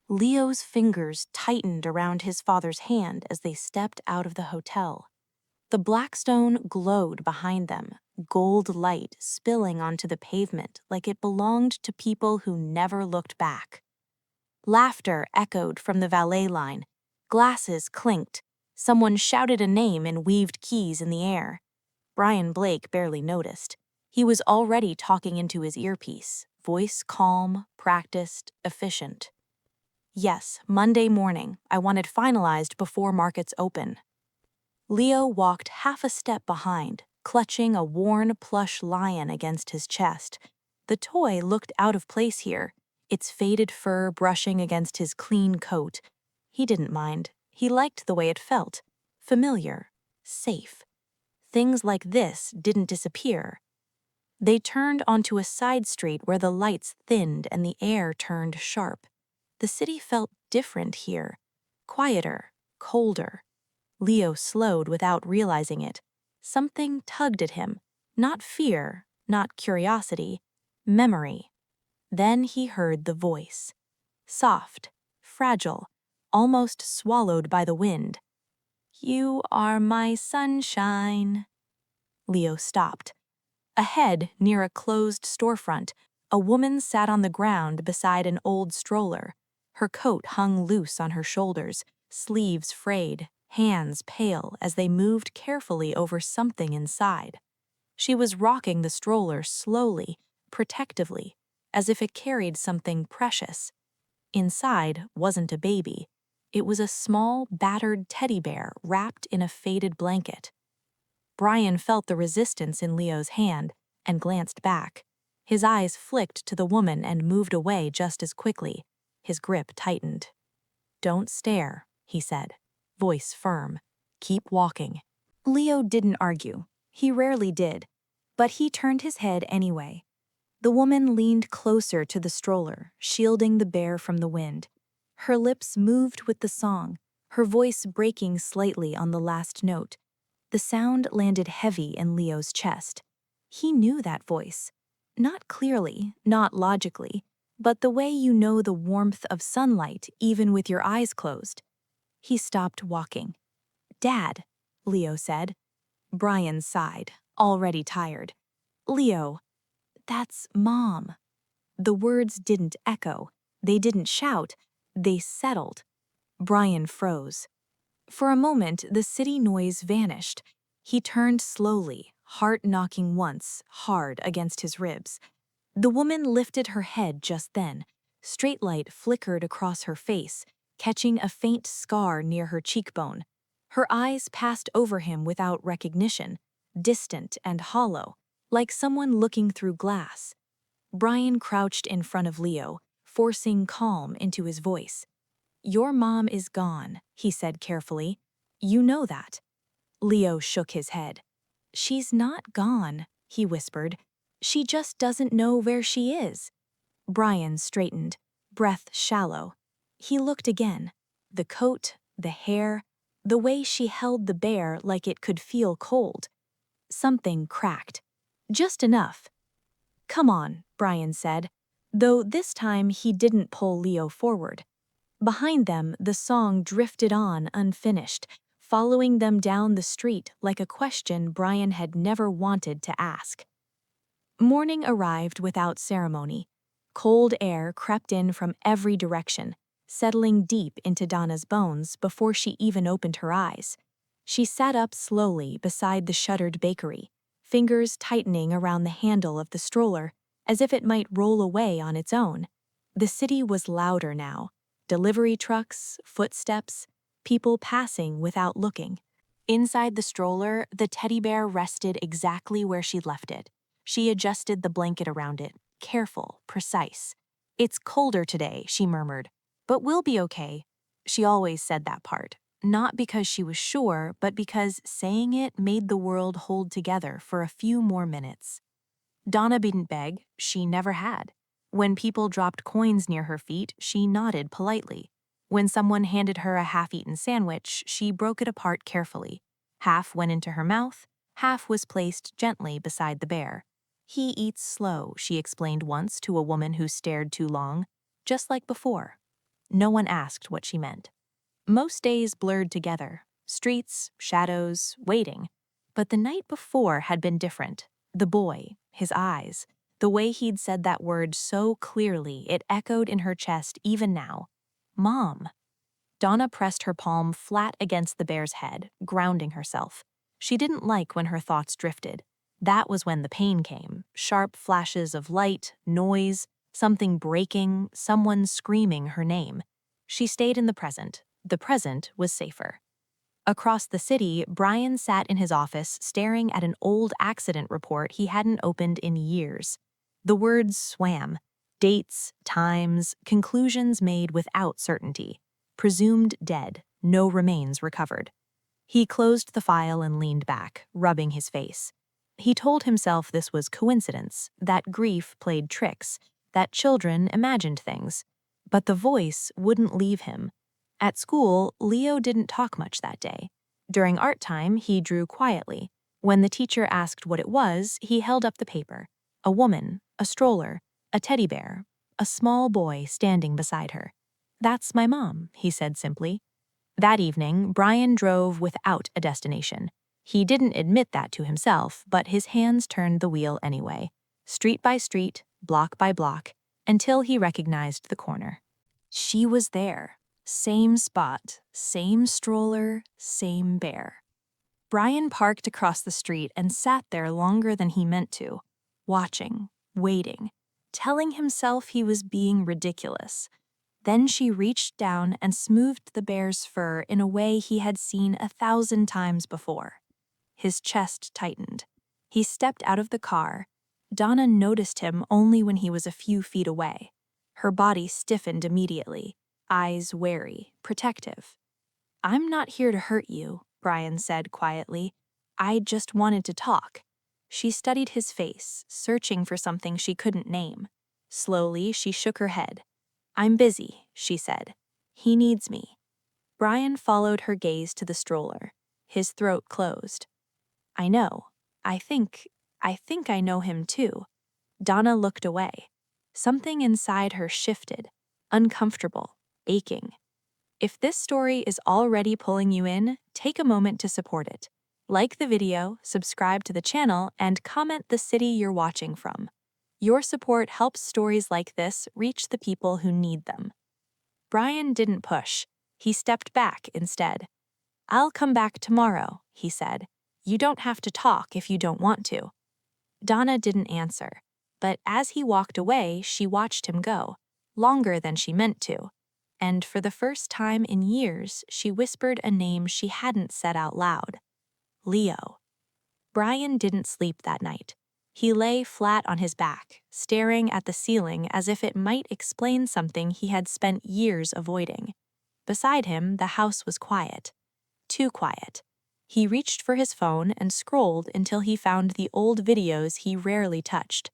Leo's fingers tightened around his father's hand as they stepped out of the hotel. The Blackstone glowed behind them, gold light spilling onto the pavement like it belonged to people who never looked back. Laughter echoed from the valet line. Glasses clinked. Someone shouted a name in weaved keys in the air. Brian Blake barely noticed. He was already talking into his earpiece, voice calm, practiced, efficient. Yes, Monday morning. I want it finalized before markets open. Leo walked half a step behind, clutching a worn plush lion against his chest. The toy looked out of place here, its faded fur brushing against his clean coat. He didn't mind. He liked the way it felt. Familiar. Safe. Things like this didn't disappear. They turned onto a side street where the lights thinned and the air turned sharp. The city felt different here. Quieter. Colder. Leo slowed without realizing it. Something tugged at him. Not fear, not curiosity. Memory. Then he heard the voice. Soft, fragile, almost swallowed by the wind. "You are my sunshine." Leo stopped. Ahead, near a closed storefront, a woman sat on the ground beside an old stroller. Her coat hung loose on her shoulders, sleeves frayed, hands pale as they moved carefully over something inside. She was rocking the stroller slowly, protectively, as if it carried something precious. Inside wasn't a baby. It was a small, battered teddy bear wrapped in a faded blanket. Brian felt the resistance in Leo's hand and glanced back. His eyes flicked to the woman and moved away just as quickly. His grip tightened. "Don't stare," he said, voice firm. "Keep walking." Leo didn't argue. He rarely did. But he turned his head anyway. The woman leaned closer to the stroller, shielding the bear from the wind. Her lips moved with the song, her voice breaking slightly on the last note. The sound landed heavy in Leo's chest. He knew that voice. Not clearly, not logically, but the way you know the warmth of sunlight even with your eyes closed. He stopped walking. "Dad," Leo said. Brian sighed, already tired. "Leo, that's Mom." The words didn't echo. They didn't shout. They settled. Brian froze. For a moment, the city noise vanished. He turned slowly, heart knocking once, hard against his ribs. The woman lifted her head just then. Straight light flickered across her face, catching a faint scar near her cheekbone. Her eyes passed over him without recognition, distant and hollow, like someone looking through glass. Brian crouched in front of Leo, forcing calm into his voice. "Your mom is gone," he said carefully. "You know that." Leo shook his head. "She's not gone," he whispered. "She just doesn't know where she is." Brian straightened, breath shallow. He looked again. The coat, the hair, the way she held the bear like it could feel cold. Something cracked. Just enough. "Come on," Brian said, though this time he didn't pull Leo forward. Behind them, the song drifted on unfinished, following them down the street like a question Brian had never wanted to ask. Morning arrived without ceremony. Cold air crept in from every direction, settling deep into Donna's bones before she even opened her eyes. She sat up slowly beside the shuttered bakery, fingers tightening around the handle of the stroller, as if it might roll away on its own. The city was louder now. Delivery trucks, footsteps, people passing without looking. Inside the stroller, the teddy bear rested exactly where she'd left it. She adjusted the blanket around it, careful, precise. "It's colder today," she murmured, "but we'll be okay." She always said that part, not because she was sure, but because saying it made the world hold together for a few more minutes. Donna didn't beg, she never had. When people dropped coins near her feet, she nodded politely. When someone handed her a half-eaten sandwich, she broke it apart carefully. Half went into her mouth, half was placed gently beside the bear. "He eats slow," she explained once to a woman who stared too long, just like before. No one asked what she meant. Most days blurred together, streets, shadows, waiting. But the night before had been different. The boy, his eyes, the way he'd said that word so clearly it echoed in her chest even now. Mom. Donna pressed her palm flat against the bear's head, grounding herself. She didn't like when her thoughts drifted. That was when the pain came, sharp flashes of light, noise, something breaking, someone screaming her name. She stayed in the present. The present was safer. Across the city, Brian sat in his office staring at an old accident report he hadn't opened in years. The words swam. Dates, times, conclusions made without certainty. Presumed dead, no remains recovered. He closed the file and leaned back, rubbing his face. He told himself this was coincidence, that grief played tricks, that children imagined things. But the voice wouldn't leave him. At school, Leo didn't talk much that day. During art time, he drew quietly. When the teacher asked what it was, he held up the paper. A woman, a stroller, a teddy bear, a small boy standing beside her. "That's my mom," he said simply. That evening, Brian drove without a destination. He didn't admit that to himself, but his hands turned the wheel anyway. Street by street, block by block, until he recognized the corner. She was there. Same spot, same stroller, same bear. Brian parked across the street and sat there longer than he meant to, watching, waiting, telling himself he was being ridiculous. Then she reached down and smoothed the bear's fur in a way he had seen 1,000 times before. His chest tightened. He stepped out of the car. Donna noticed him only when he was a few feet away. Her body stiffened immediately, eyes wary, protective. "I'm not here to hurt you," Brian said quietly. "I just wanted to talk." She studied his face, searching for something she couldn't name. Slowly, she shook her head. "I'm busy," she said. "He needs me." Brian followed her gaze to the stroller. His throat closed. "I know. I think I know him too." Donna looked away. Something inside her shifted, uncomfortable, aching. If this story is already pulling you in, take a moment to support it. Like the video, subscribe to the channel, and comment the city you're watching from. Your support helps stories like this reach the people who need them. Brian didn't push. He stepped back instead. "I'll come back tomorrow," he said. "You don't have to talk if you don't want to." Donna didn't answer, but as he walked away, she watched him go, longer than she meant to. And for the first time in years, she whispered a name she hadn't said out loud. Leo. Brian didn't sleep that night. He lay flat on his back, staring at the ceiling as if it might explain something he had spent years avoiding. Beside him, the house was quiet. Too quiet. He reached for his phone and scrolled until he found the old videos he rarely touched.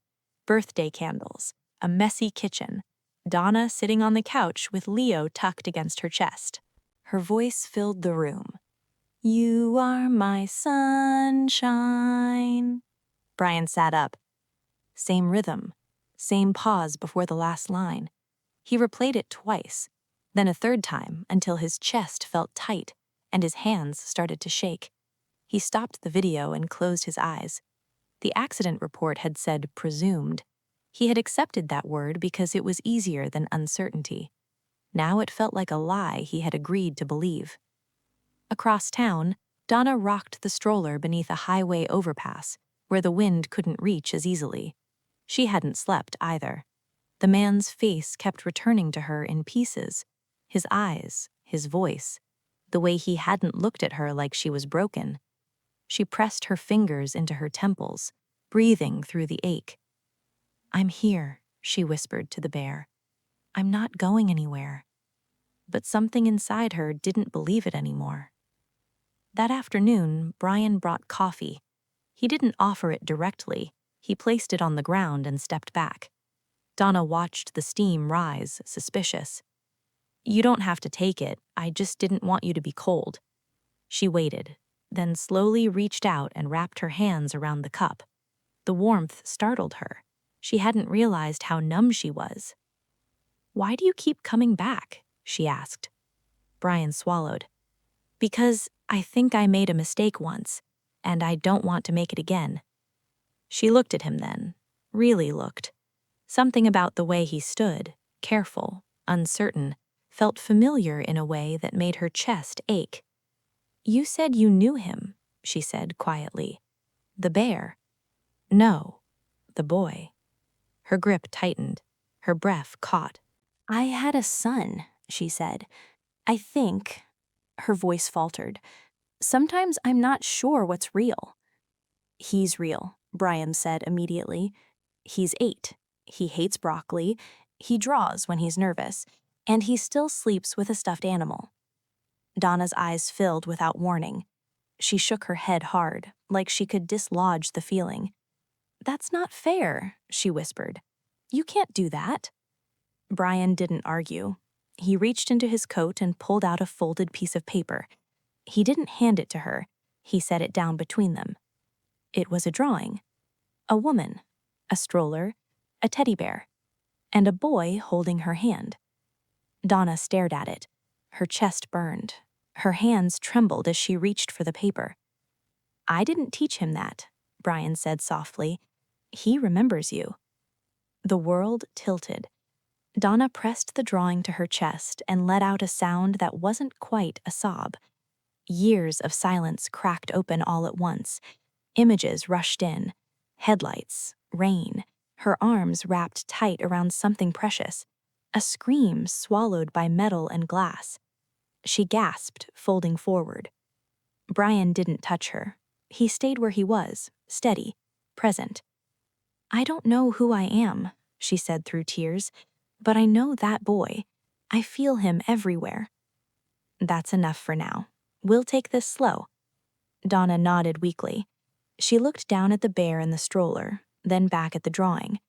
Birthday candles, a messy kitchen, Donna sitting on the couch with Leo tucked against her chest. Her voice filled the room. "You are my sunshine." Brian sat up. Same rhythm, same pause before the last line. He replayed it twice, then a third time until his chest felt tight and his hands started to shake. He stopped the video and closed his eyes. The accident report had said presumed. He had accepted that word because it was easier than uncertainty. Now it felt like a lie he had agreed to believe. Across town, Donna rocked the stroller beneath a highway overpass, where the wind couldn't reach as easily. She hadn't slept either. The man's face kept returning to her in pieces. His eyes, his voice, the way he hadn't looked at her like she was broken. She pressed her fingers into her temples, breathing through the ache. "I'm here," she whispered to the bear. "I'm not going anywhere." But something inside her didn't believe it anymore. That afternoon, Brian brought coffee. He didn't offer it directly. He placed it on the ground and stepped back. Donna watched the steam rise, suspicious. "You don't have to take it. I just didn't want you to be cold." She waited, then slowly reached out and wrapped her hands around the cup. The warmth startled her. She hadn't realized how numb she was. "Why do you keep coming back?" she asked. Brian swallowed. Because I think I made a mistake once, and I don't want to make it again. She looked at him then, really looked. Something about the way he stood, careful, uncertain, felt familiar in a way that made her chest ache. You said you knew him, she said quietly. The bear. No, the boy. Her grip tightened. Her breath caught. I had a son, she said. I think, her voice faltered. Sometimes I'm not sure what's real. He's real, Brian said immediately. He's 8. He hates broccoli. He draws when he's nervous. And he still sleeps with a stuffed animal. Donna's eyes filled without warning. She shook her head hard, like she could dislodge the feeling. That's not fair, she whispered. You can't do that. Brian didn't argue. He reached into his coat and pulled out a folded piece of paper. He didn't hand it to her. He set it down between them. It was a drawing. A woman, a stroller, a teddy bear, and a boy holding her hand. Donna stared at it. Her chest burned. Her hands trembled as she reached for the paper. I didn't teach him that, Brian said softly. He remembers you. The world tilted. Donna pressed the drawing to her chest and let out a sound that wasn't quite a sob. Years of silence cracked open all at once. Images rushed in. Headlights, rain, her arms wrapped tight around something precious. A scream swallowed by metal and glass. She gasped, folding forward. Brian didn't touch her. He stayed where he was, steady, present. I don't know who I am, she said through tears, but I know that boy. I feel him everywhere. That's enough for now. We'll take this slow. Donna nodded weakly. She looked down at the bear in the stroller, then back at the drawing.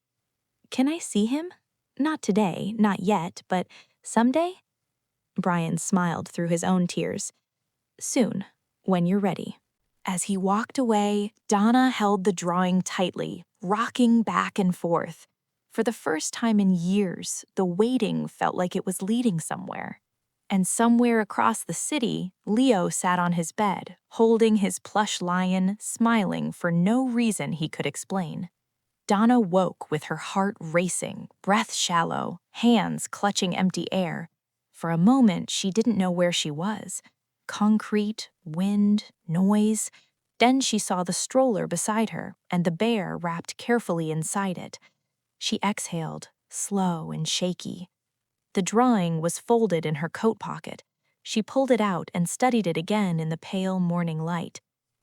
Can I see him? Not today, not yet, but someday? Brian smiled through his own tears. Soon, when you're ready. As he walked away, Donna held the drawing tightly, rocking back and forth. For the first time in years, the waiting felt like it was leading somewhere. And somewhere across the city, Leo sat on his bed, holding his plush lion, smiling for no reason he could explain. Donna woke with her heart racing, breath shallow, hands clutching empty air. For a moment, she didn't know where she was. Concrete, wind, noise. Then she saw the stroller beside her and the bear wrapped carefully inside it. She exhaled, slow and shaky. The drawing was folded in her coat pocket. She pulled it out and studied it again in the pale morning light.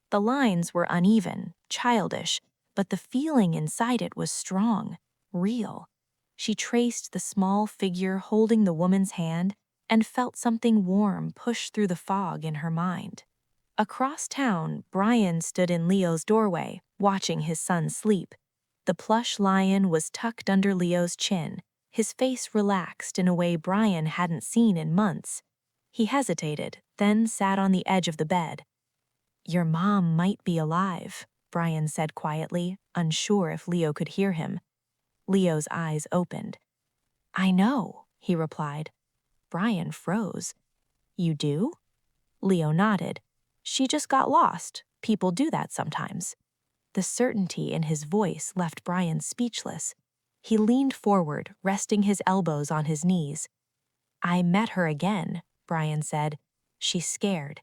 The lines were uneven, childish, but the feeling inside it was strong, real. She traced the small figure holding the woman's hand and felt something warm push through the fog in her mind. Across town, Brian stood in Leo's doorway, watching his son sleep. The plush lion was tucked under Leo's chin, his face relaxed in a way Brian hadn't seen in months. He hesitated, then sat on the edge of the bed. Your mom might be alive, Brian said quietly, unsure if Leo could hear him. Leo's eyes opened. I know, he replied. Brian froze. You do? Leo nodded. She just got lost. People do that sometimes. The certainty in his voice left Brian speechless. He leaned forward, resting his elbows on his knees. I met her again, Brian said. She's scared.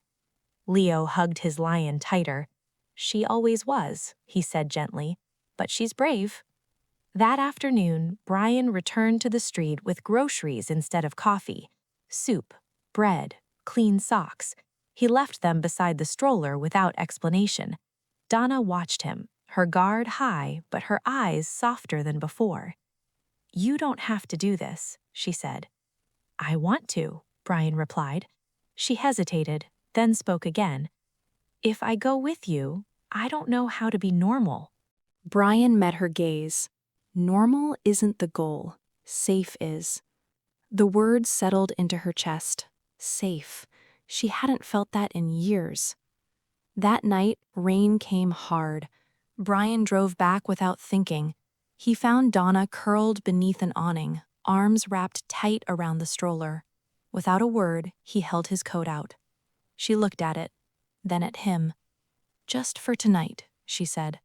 Leo hugged his lion tighter. She always was, he said gently, but she's brave. That afternoon, Brian returned to the street with groceries instead of coffee. Soup, bread, clean socks. He left them beside the stroller without explanation. Donna watched him, her guard high, but her eyes softer than before. You don't have to do this, she said. I want to, Brian replied. She hesitated, then spoke again. If I go with you, I don't know how to be normal. Brian met her gaze. Normal isn't the goal. Safe is. The words settled into her chest. Safe. She hadn't felt that in years. That night, rain came hard. Brian drove back without thinking. He found Donna curled beneath an awning, arms wrapped tight around the stroller. Without a word, he held his coat out. She looked at it, then at him. "Just for tonight," she said.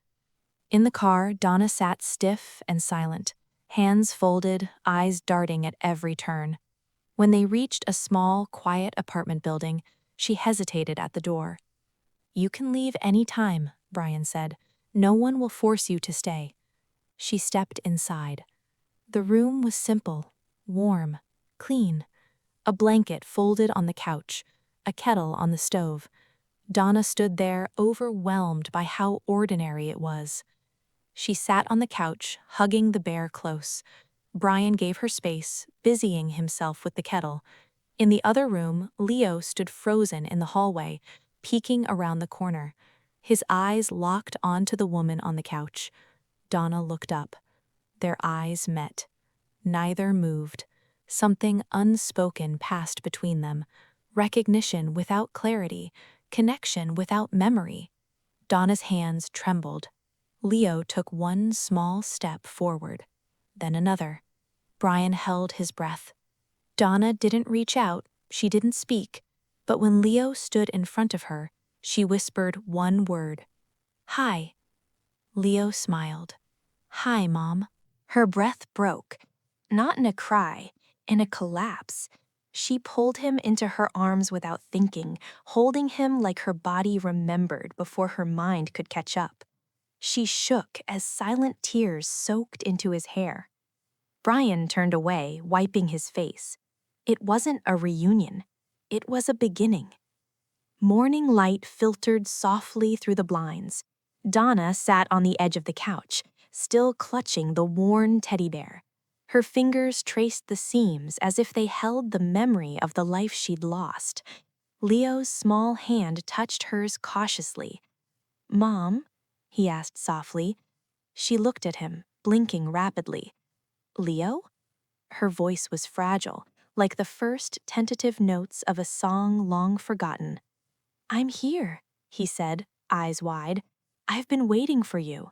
In the car, Donna sat stiff and silent, hands folded, eyes darting at every turn. When they reached a small, quiet apartment building, she hesitated at the door. "You can leave any time," Brian said. "No one will force you to stay." She stepped inside. The room was simple, warm, clean. A blanket folded on the couch, a kettle on the stove. Donna stood there, overwhelmed by how ordinary it was. She sat on the couch, hugging the bear close. Brian gave her space, busying himself with the kettle. In the other room, Leo stood frozen in the hallway, peeking around the corner. His eyes locked onto the woman on the couch. Donna looked up. Their eyes met. Neither moved. Something unspoken passed between them. Recognition without clarity, connection without memory. Donna's hands trembled. Leo took one small step forward, then another. Brian held his breath. Donna didn't reach out, she didn't speak, but when Leo stood in front of her, she whispered one word. "Hi." Leo smiled. "Hi, Mom." Her breath broke, not in a cry, in a collapse. She pulled him into her arms without thinking, holding him like her body remembered before her mind could catch up. She shook as silent tears soaked into his hair. Brian turned away, wiping his face. It wasn't a reunion. It was a beginning. Morning light filtered softly through the blinds. Donna sat on the edge of the couch, still clutching the worn teddy bear. Her fingers traced the seams as if they held the memory of the life she'd lost. Leo's small hand touched hers cautiously. "Mom?" he asked softly. She looked at him, blinking rapidly. "Leo?" Her voice was fragile, like the first tentative notes of a song long forgotten. "I'm here," he said, eyes wide. "I've been waiting for you."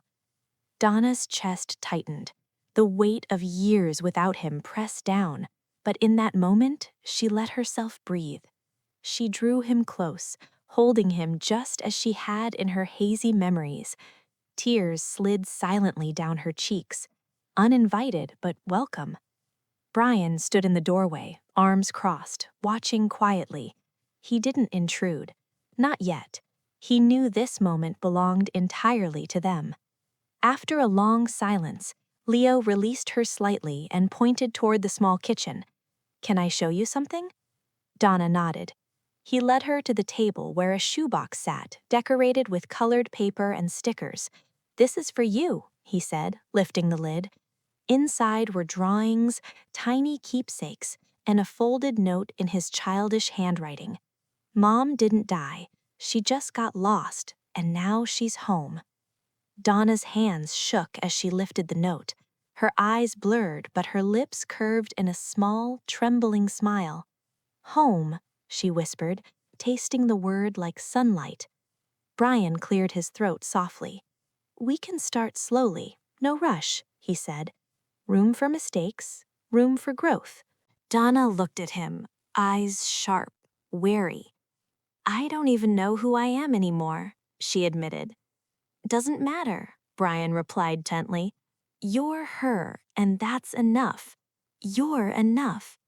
Donna's chest tightened. The weight of years without him pressed down, but in that moment, she let herself breathe. She drew him close, holding him just as she had in her hazy memories. Tears slid silently down her cheeks, uninvited but welcome. Brian stood in the doorway, arms crossed, watching quietly. He didn't intrude. Not yet. He knew this moment belonged entirely to them. After a long silence, Leo released her slightly and pointed toward the small kitchen. "Can I show you something?" Donna nodded. He led her to the table where a shoebox sat, decorated with colored paper and stickers. "This is for you," he said, lifting the lid. Inside were drawings, tiny keepsakes, and a folded note in his childish handwriting. "Mom didn't die. She just got lost, and now she's home." Donna's hands shook as she lifted the note. Her eyes blurred, but her lips curved in a small, trembling smile. "Home," she whispered, tasting the word like sunlight. Brian cleared his throat softly. "We can start slowly, no rush," he said. "Room for mistakes, room for growth." Donna looked at him, eyes sharp, wary. "I don't even know who I am anymore," she admitted. "Doesn't matter," Brian replied gently. "You're her, and that's enough. You're enough.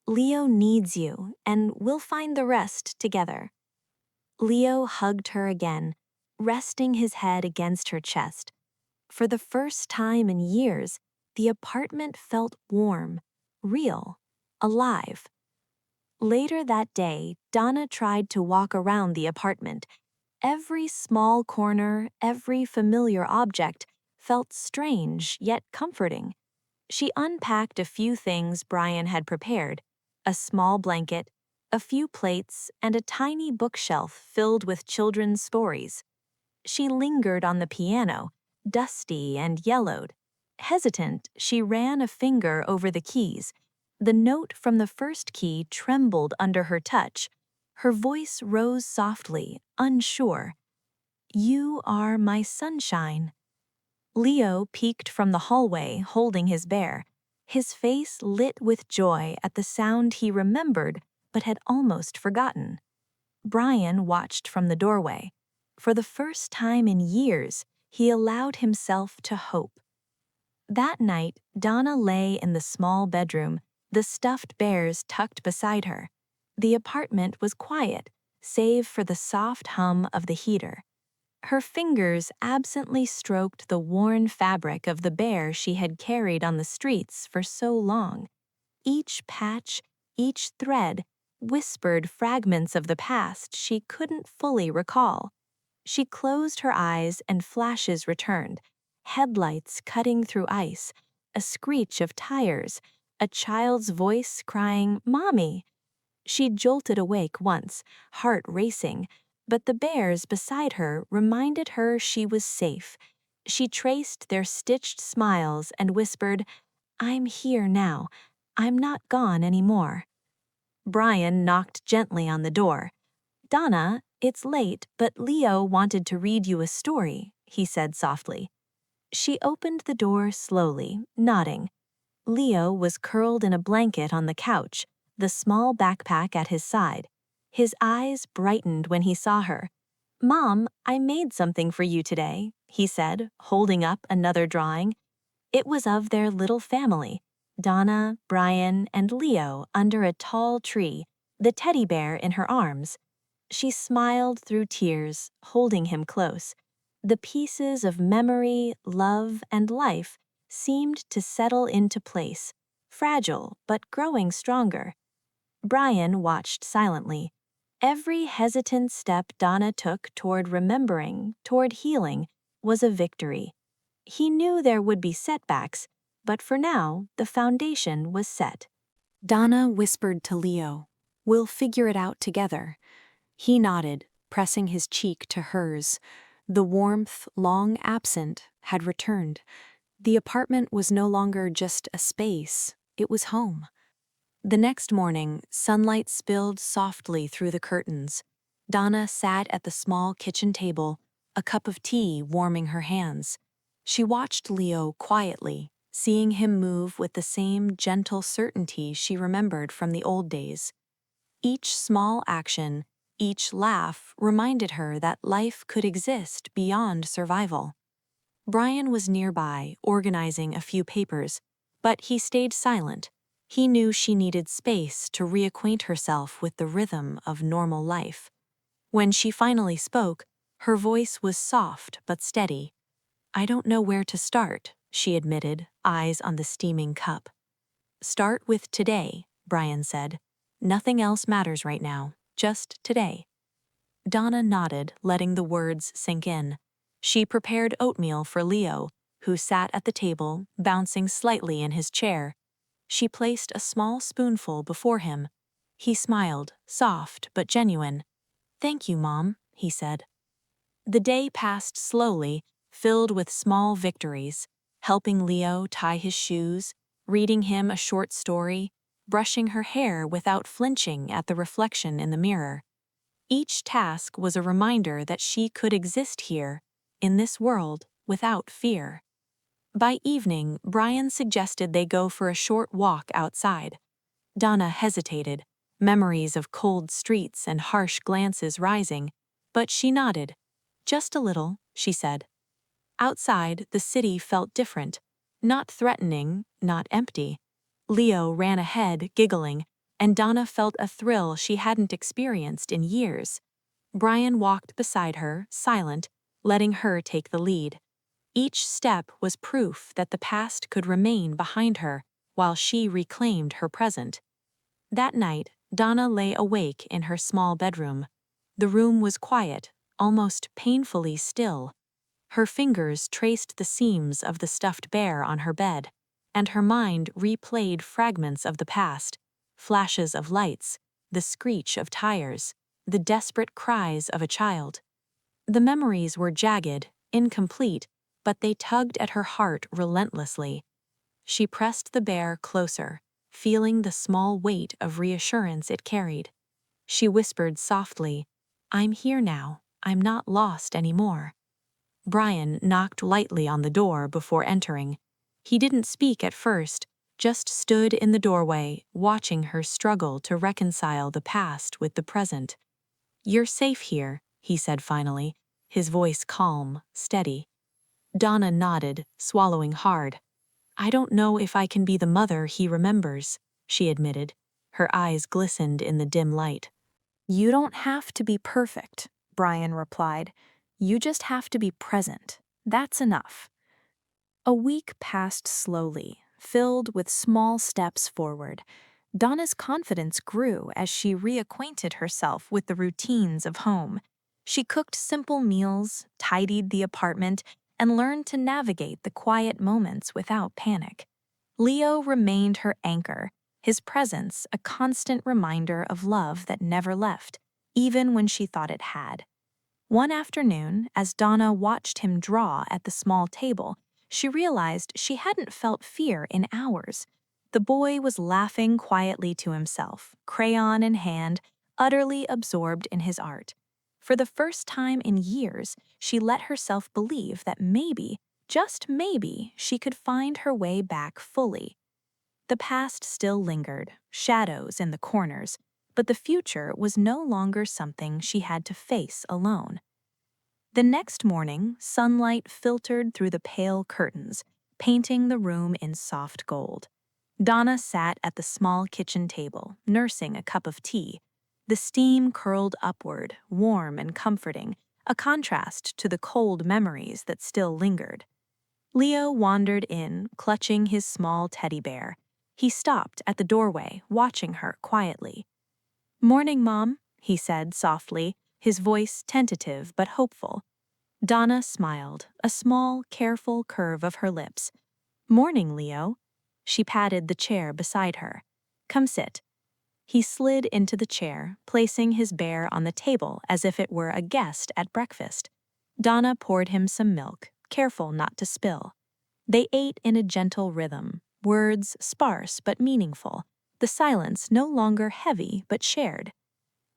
Leo needs you, and we'll find the rest together." Leo hugged her again, resting his head against her chest. For the first time in years, the apartment felt warm, real, alive. Later that day, Donna tried to walk around the apartment. Every small corner, every familiar object felt strange yet comforting. She unpacked a few things Brian had prepared: a small blanket, a few plates, and a tiny bookshelf filled with children's stories. She lingered on the piano, dusty and yellowed. Hesitant, she ran a finger over the keys. The note from the first key trembled under her touch. Her voice rose softly, unsure. "You are my sunshine." Leo peeked from the hallway, holding his bear. His face lit with joy at the sound he remembered but had almost forgotten. Brian watched from the doorway. For the first time in years, he allowed himself to hope. That night, Donna lay in the small bedroom, the stuffed bears tucked beside her. The apartment was quiet, save for the soft hum of the heater. Her fingers absently stroked the worn fabric of the bear she had carried on the streets for so long. Each patch, each thread, whispered fragments of the past she couldn't fully recall. She closed her eyes and flashes returned, headlights cutting through ice, a screech of tires, a child's voice crying, "Mommy!" She jolted awake once, heart racing, but the bears beside her reminded her she was safe. She traced their stitched smiles and whispered, "I'm here now. I'm not gone anymore." Brian knocked gently on the door. "Donna, it's late, but Leo wanted to read you a story," he said softly. She opened the door slowly, nodding. Leo was curled in a blanket on the couch, the small backpack at his side. His eyes brightened when he saw her. "Mom, I made something for you today," he said, holding up another drawing. It was of their little family, Donna, Brian, and Leo under a tall tree, the teddy bear in her arms. She smiled through tears, holding him close. The pieces of memory, love, and life seemed to settle into place, fragile but growing stronger. Brian watched silently. Every hesitant step Donna took toward remembering, toward healing, was a victory. He knew there would be setbacks, but for now, the foundation was set. Donna whispered to Leo, "We'll figure it out together." He nodded, pressing his cheek to hers. The warmth, long absent, had returned. The apartment was no longer just a space, it was home. The next morning, sunlight spilled softly through the curtains. Donna sat at the small kitchen table, a cup of tea warming her hands. She watched Leo quietly, seeing him move with the same gentle certainty she remembered from the old days. Each small action, each laugh reminded her that life could exist beyond survival. Brian was nearby, organizing a few papers, but he stayed silent. He knew she needed space to reacquaint herself with the rhythm of normal life. When she finally spoke, her voice was soft but steady. "I don't know where to start," she admitted, eyes on the steaming cup. "Start with today," Brian said. "Nothing else matters right now, just today." Donna nodded, letting the words sink in. She prepared oatmeal for Leo, who sat at the table, bouncing slightly in his chair. She placed a small spoonful before him. He smiled, soft but genuine. "Thank you, Mom," he said. The day passed slowly, filled with small victories, helping Leo tie his shoes, reading him a short story, brushing her hair without flinching at the reflection in the mirror. Each task was a reminder that she could exist here, in this world, without fear. By evening, Brian suggested they go for a short walk outside. Donna hesitated, memories of cold streets and harsh glances rising, but she nodded. "Just a little," she said. Outside, the city felt different, not threatening, not empty. Leo ran ahead, giggling, and Donna felt a thrill she hadn't experienced in years. Brian walked beside her, silent, letting her take the lead. Each step was proof that the past could remain behind her while she reclaimed her present. That night, Donna lay awake in her small bedroom. The room was quiet, almost painfully still. Her fingers traced the seams of the stuffed bear on her bed, and her mind replayed fragments of the past, flashes of lights, the screech of tires, the desperate cries of a child. The memories were jagged, incomplete, but they tugged at her heart relentlessly. She pressed the bear closer, feeling the small weight of reassurance it carried. She whispered softly, "I'm here now. I'm not lost anymore." Brian knocked lightly on the door before entering. He didn't speak at first, just stood in the doorway, watching her struggle to reconcile the past with the present. "You're safe here," he said finally, his voice calm, steady. Donna nodded, swallowing hard. "I don't know if I can be the mother he remembers," she admitted. Her eyes glistened in the dim light. "You don't have to be perfect," Brian replied. "You just have to be present. That's enough." A week passed slowly, filled with small steps forward. Donna's confidence grew as she reacquainted herself with the routines of home. She cooked simple meals, tidied the apartment, and learned to navigate the quiet moments without panic. Leo remained her anchor, his presence a constant reminder of love that never left, even when she thought it had. One afternoon, as Donna watched him draw at the small table, she realized she hadn't felt fear in hours. The boy was laughing quietly to himself, crayon in hand, utterly absorbed in his art. For the first time in years, she let herself believe that maybe, just maybe, she could find her way back fully. The past still lingered, shadows in the corners, but the future was no longer something she had to face alone. The next morning, sunlight filtered through the pale curtains, painting the room in soft gold. Donna sat at the small kitchen table, nursing a cup of tea. The steam curled upward, warm and comforting, a contrast to the cold memories that still lingered. Leo wandered in, clutching his small teddy bear. He stopped at the doorway, watching her quietly. "Morning, Mom," he said softly, his voice tentative but hopeful. Donna smiled, a small, careful curve of her lips. "Morning, Leo." She patted the chair beside her. "Come sit." He slid into the chair, placing his bear on the table as if it were a guest at breakfast. Donna poured him some milk, careful not to spill. They ate in a gentle rhythm, words sparse but meaningful, the silence no longer heavy but shared.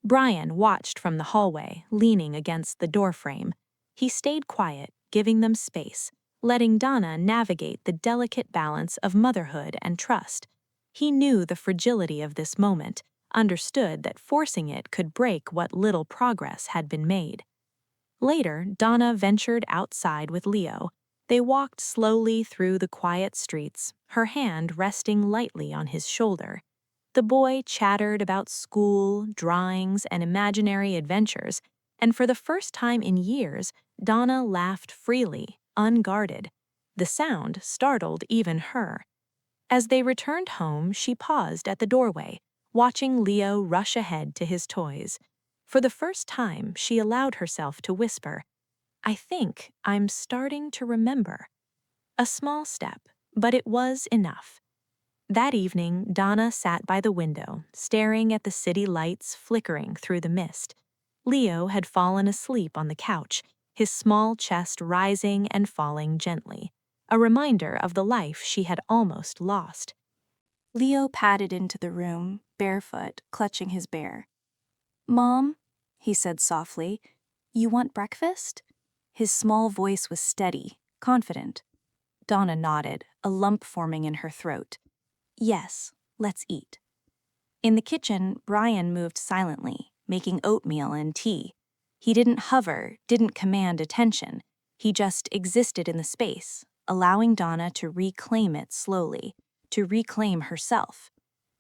Brian watched from the hallway, leaning against the doorframe. He stayed quiet, giving them space, letting Donna navigate the delicate balance of motherhood and trust. He knew the fragility of this moment, understood that forcing it could break what little progress had been made. Later, Donna ventured outside with Leo. They walked slowly through the quiet streets, her hand resting lightly on his shoulder. The boy chattered about school, drawings, and imaginary adventures, and for the first time in years, Donna laughed freely, unguarded. The sound startled even her. As they returned home, she paused at the doorway, watching Leo rush ahead to his toys. For the first time, she allowed herself to whisper, "I think I'm starting to remember." A small step, but it was enough. That evening, Donna sat by the window, staring at the city lights flickering through the mist. Leo had fallen asleep on the couch, his small chest rising and falling gently, a reminder of the life she had almost lost. Leo padded into the room, barefoot, clutching his bear. "Mom," he said softly, "you want breakfast?" His small voice was steady, confident. Donna nodded, a lump forming in her throat. "Yes, let's eat." In the kitchen, Brian moved silently, making oatmeal and tea. He didn't hover, didn't command attention. He just existed in the space, allowing Donna to reclaim it slowly, to reclaim herself.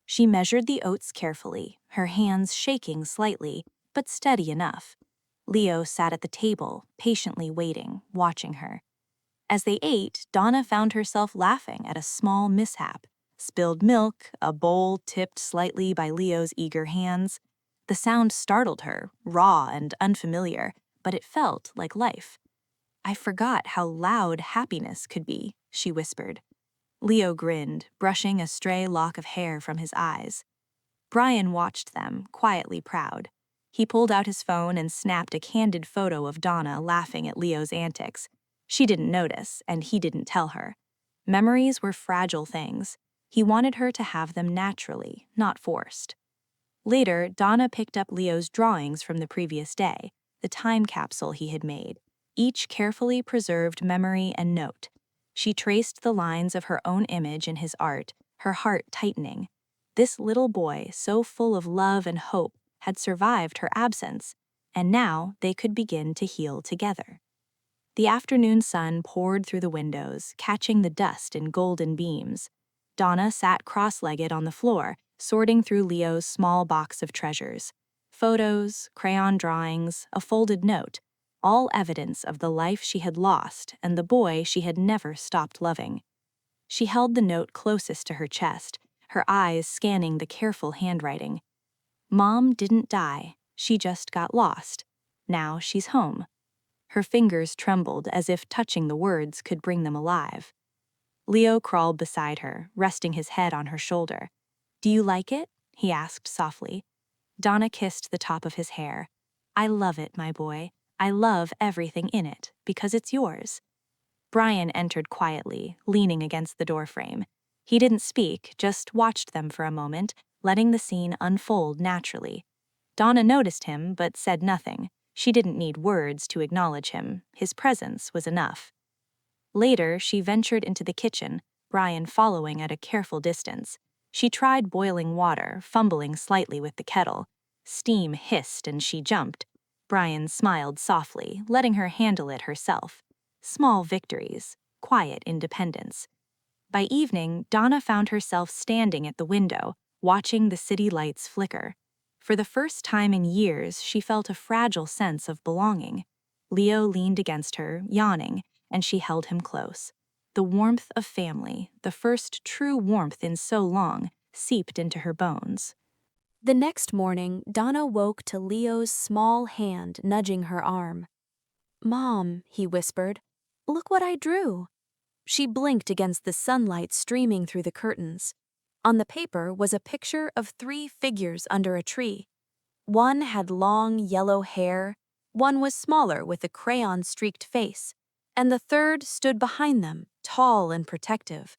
She measured the oats carefully, her hands shaking slightly, but steady enough. Leo sat at the table, patiently waiting, watching her. As they ate, Donna found herself laughing at a small mishap. Spilled milk, a bowl tipped slightly by Leo's eager hands. The sound startled her, raw and unfamiliar, but it felt like life. "I forgot how loud happiness could be," she whispered. Leo grinned, brushing a stray lock of hair from his eyes. Brian watched them, quietly proud. He pulled out his phone and snapped a candid photo of Donna laughing at Leo's antics. She didn't notice, and he didn't tell her. Memories were fragile things. He wanted her to have them naturally, not forced. Later, Donna picked up Leo's drawings from the previous day, the time capsule he had made, each carefully preserved memory and note. She traced the lines of her own image in his art, her heart tightening. This little boy, so full of love and hope, had survived her absence, and now they could begin to heal together. The afternoon sun poured through the windows, catching the dust in golden beams. Donna sat cross-legged on the floor, sorting through Leo's small box of treasures. Photos, crayon drawings, a folded note, all evidence of the life she had lost and the boy she had never stopped loving. She held the note closest to her chest, her eyes scanning the careful handwriting. Mom didn't die, she just got lost. Now she's home. Her fingers trembled as if touching the words could bring them alive. Leo crawled beside her, resting his head on her shoulder. "Do you like it?" he asked softly. Donna kissed the top of his hair. "I love it, my boy. I love everything in it, because it's yours." Brian entered quietly, leaning against the doorframe. He didn't speak, just watched them for a moment, letting the scene unfold naturally. Donna noticed him, but said nothing. She didn't need words to acknowledge him. His presence was enough. Later, she ventured into the kitchen, Brian following at a careful distance. She tried boiling water, fumbling slightly with the kettle. Steam hissed and she jumped. Brian smiled softly, letting her handle it herself. Small victories, quiet independence. By evening, Donna found herself standing at the window, watching the city lights flicker. For the first time in years, she felt a fragile sense of belonging. Leo leaned against her, yawning, and she held him close. The warmth of family, the first true warmth in so long, seeped into her bones. The next morning, Donna woke to Leo's small hand nudging her arm. "Mom," he whispered, "look what I drew." She blinked against the sunlight streaming through the curtains. On the paper was a picture of 3 figures under a tree. One had long yellow hair, one was smaller with a crayon-streaked face, and the third stood behind them, tall and protective.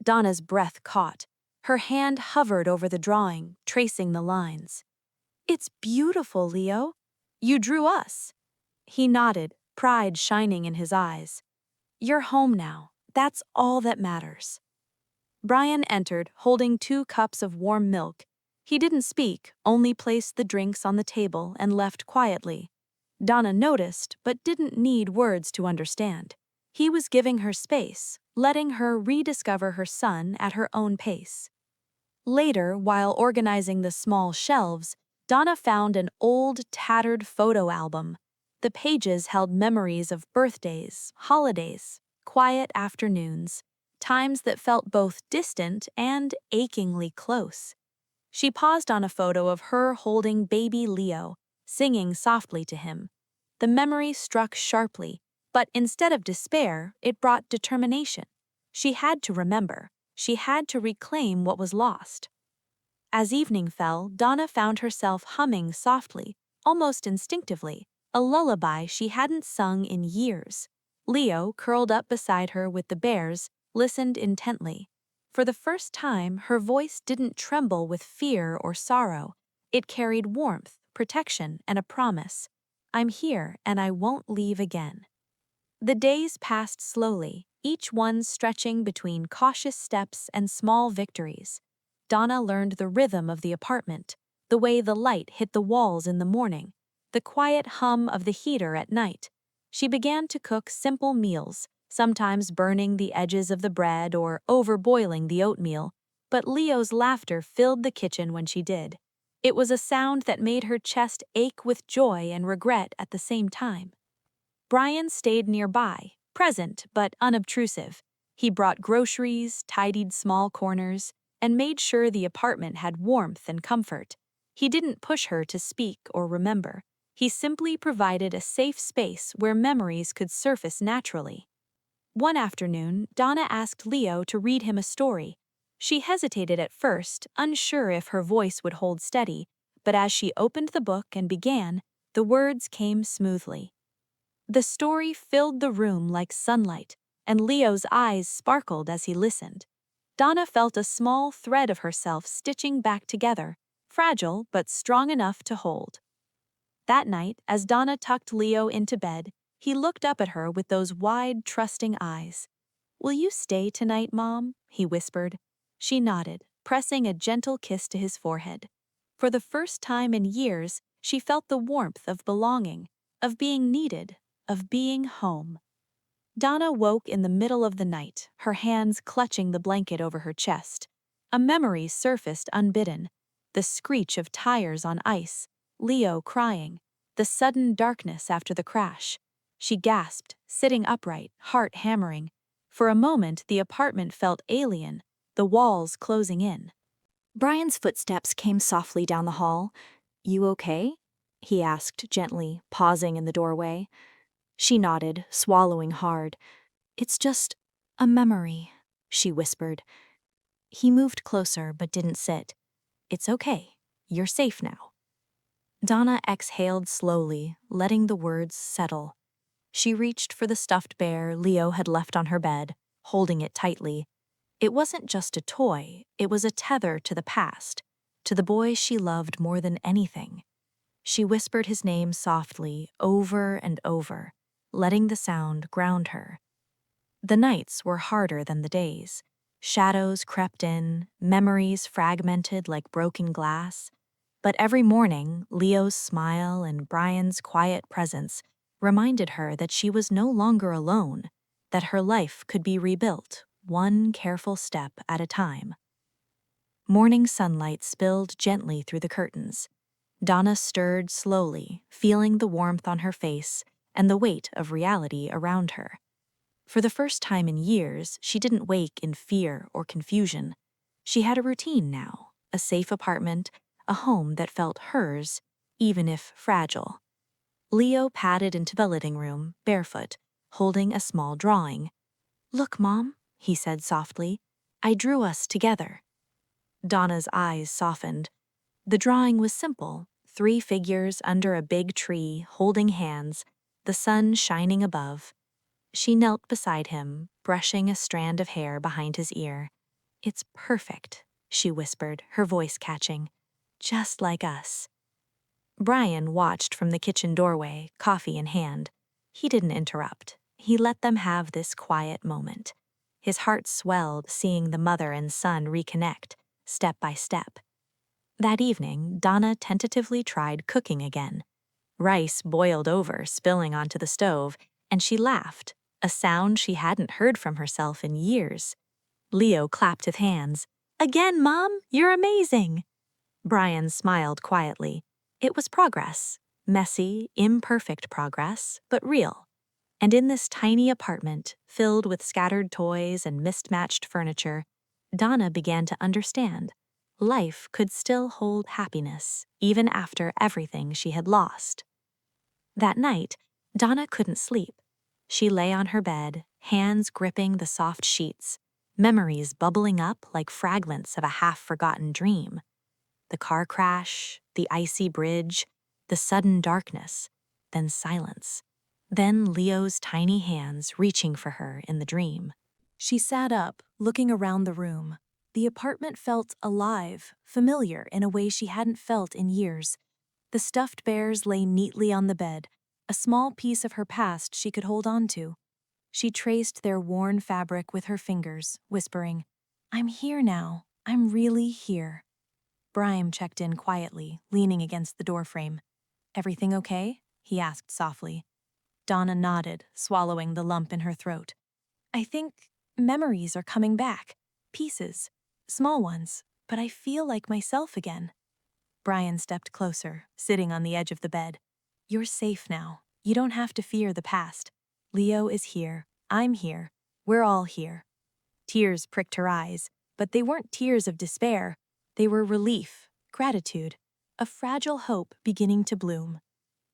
Donna's breath caught. Her hand hovered over the drawing, tracing the lines. "It's beautiful, Leo. You drew us." He nodded, pride shining in his eyes. "You're home now. That's all that matters." Brian entered, holding 2 cups of warm milk. He didn't speak, only placed the drinks on the table and left quietly. Donna noticed, but didn't need words to understand. He was giving her space, letting her rediscover her son at her own pace. Later, while organizing the small shelves, Donna found an old, tattered photo album. The pages held memories of birthdays, holidays, quiet afternoons, times that felt both distant and achingly close. She paused on a photo of her holding baby Leo, singing softly to him. The memory struck sharply, but instead of despair, it brought determination. She had to remember. She had to reclaim what was lost. As evening fell, Donna found herself humming softly, almost instinctively, a lullaby she hadn't sung in years. Leo, curled up beside her with the bears, listened intently. For the first time, her voice didn't tremble with fear or sorrow. It carried warmth, protection, and a promise. "I'm here, and I won't leave again." The days passed slowly, each one stretching between cautious steps and small victories. Donna learned the rhythm of the apartment, the way the light hit the walls in the morning, the quiet hum of the heater at night. She began to cook simple meals, sometimes burning the edges of the bread or overboiling the oatmeal, but Leo's laughter filled the kitchen when she did. It was a sound that made her chest ache with joy and regret at the same time. Brian stayed nearby, present but unobtrusive. He brought groceries, tidied small corners, and made sure the apartment had warmth and comfort. He didn't push her to speak or remember. He simply provided a safe space where memories could surface naturally. One afternoon, Donna asked Leo to read him a story. She hesitated at first, unsure if her voice would hold steady, but as she opened the book and began, the words came smoothly. The story filled the room like sunlight, and Leo's eyes sparkled as he listened. Donna felt a small thread of herself stitching back together, fragile but strong enough to hold. That night, as Donna tucked Leo into bed, he looked up at her with those wide, trusting eyes. "Will you stay tonight, Mom?" he whispered. She nodded, pressing a gentle kiss to his forehead. For the first time in years, she felt the warmth of belonging, of being needed, of being home. Donna woke in the middle of the night, her hands clutching the blanket over her chest. A memory surfaced unbidden. The screech of tires on ice, Leo crying, the sudden darkness after the crash. She gasped, sitting upright, heart hammering. For a moment, the apartment felt alien, the walls closing in. Brian's footsteps came softly down the hall. "You okay?" he asked gently, pausing in the doorway. She nodded, swallowing hard. "It's just a memory," she whispered. He moved closer but didn't sit. "It's okay. You're safe now." Donna exhaled slowly, letting the words settle. She reached for the stuffed bear Leo had left on her bed, holding it tightly. It wasn't just a toy, it was a tether to the past, to the boy she loved more than anything. She whispered his name softly, over and over, letting the sound ground her. The nights were harder than the days. Shadows crept in, memories fragmented like broken glass. But every morning, Leo's smile and Brian's quiet presence reminded her that she was no longer alone, that her life could be rebuilt, one careful step at a time. Morning sunlight spilled gently through the curtains. Donna stirred slowly, feeling the warmth on her face and the weight of reality around her. For the first time in years, she didn't wake in fear or confusion. She had a routine now, a safe apartment, a home that felt hers, even if fragile. Leo padded into the living room, barefoot, holding a small drawing. "Look, Mom," he said softly. "I drew us together." Donna's eyes softened. The drawing was simple, 3 figures under a big tree, holding hands, the sun shining above. She knelt beside him, brushing a strand of hair behind his ear. "It's perfect," she whispered, her voice catching. "Just like us." Brian watched from the kitchen doorway, coffee in hand. He didn't interrupt. He let them have this quiet moment. His heart swelled seeing the mother and son reconnect, step by step. That evening, Donna tentatively tried cooking again. Rice boiled over, spilling onto the stove, and she laughed, a sound she hadn't heard from herself in years. Leo clapped his hands. "Again, Mom, you're amazing!" Brian smiled quietly. It was progress. Messy, imperfect progress, but real. And in this tiny apartment, filled with scattered toys and mismatched furniture, Donna began to understand. Life could still hold happiness, even after everything she had lost. That night, Donna couldn't sleep. She lay on her bed, hands gripping the soft sheets, memories bubbling up like fragments of a half-forgotten dream. The car crash, the icy bridge, the sudden darkness, then silence. Then Leo's tiny hands reaching for her in the dream. She sat up, looking around the room. The apartment felt alive, familiar in a way she hadn't felt in years. The stuffed bears lay neatly on the bed, a small piece of her past she could hold on to. She traced their worn fabric with her fingers, whispering, "I'm here now. I'm really here." Brian checked in quietly, leaning against the doorframe. "Everything okay?" he asked softly. Donna nodded, swallowing the lump in her throat. "I think memories are coming back. Pieces. Small ones. But I feel like myself again." Brian stepped closer, sitting on the edge of the bed. "You're safe now. You don't have to fear the past. Leo is here. I'm here. We're all here." Tears pricked her eyes, but they weren't tears of despair. They were relief, gratitude, a fragile hope beginning to bloom.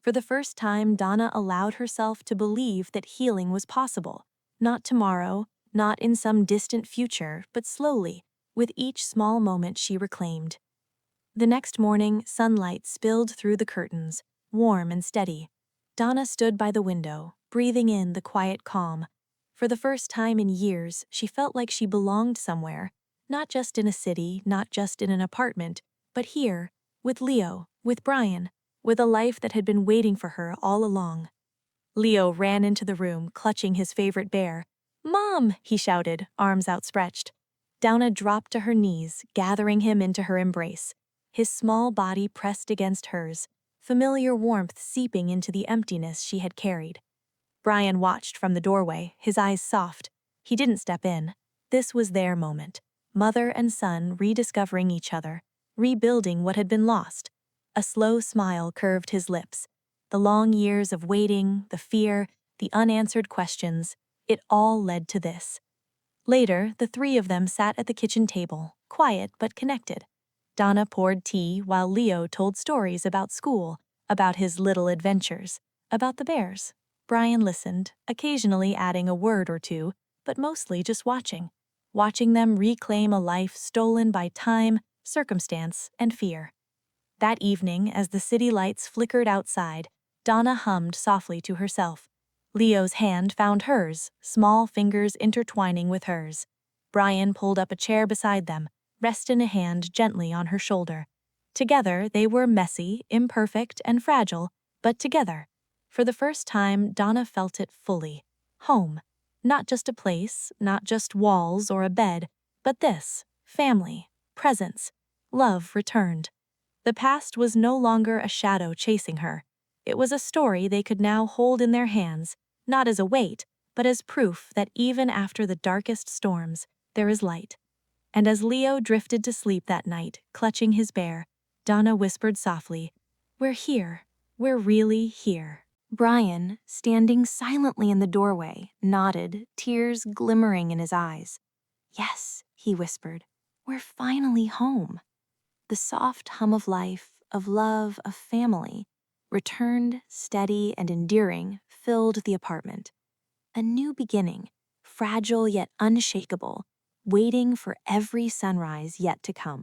For the first time, Donna allowed herself to believe that healing was possible. Not tomorrow, not in some distant future, but slowly, with each small moment she reclaimed. The next morning, sunlight spilled through the curtains, warm and steady. Donna stood by the window, breathing in the quiet calm. For the first time in years, she felt like she belonged somewhere, not just in a city, not just in an apartment, but here, with Leo, with Brian, with a life that had been waiting for her all along. Leo ran into the room, clutching his favorite bear. "Mom!" he shouted, arms outstretched. Donna dropped to her knees, gathering him into her embrace, his small body pressed against hers, familiar warmth seeping into the emptiness she had carried. Brian watched from the doorway, his eyes soft. He didn't step in. This was their moment. Mother and son rediscovering each other, rebuilding what had been lost. A slow smile curved his lips. The long years of waiting, the fear, the unanswered questions, it all led to this. Later, the three of them sat at the kitchen table, quiet but connected. Donna poured tea while Leo told stories about school, about his little adventures, about the bears. Brian listened, occasionally adding a word or two, but mostly just watching them reclaim a life stolen by time, circumstance, and fear. That evening, as the city lights flickered outside, Donna hummed softly to herself. Leo's hand found hers, small fingers intertwining with hers. Brian pulled up a chair beside them, resting a hand gently on her shoulder. Together, they were messy, imperfect, and fragile, but together. For the first time, Donna felt it fully. Home. Not just a place, not just walls or a bed, but this, family, presence, love returned. The past was no longer a shadow chasing her. It was a story they could now hold in their hands, not as a weight, but as proof that even after the darkest storms, there is light. And as Leo drifted to sleep that night, clutching his bear, Donna whispered softly, "We're here. We're really here." Brian, standing silently in the doorway, nodded, tears glimmering in his eyes. "Yes," he whispered, "we're finally home." The soft hum of life, of love, of family, returned, steady and enduring, filled the apartment. A new beginning, fragile yet unshakable, waiting for every sunrise yet to come.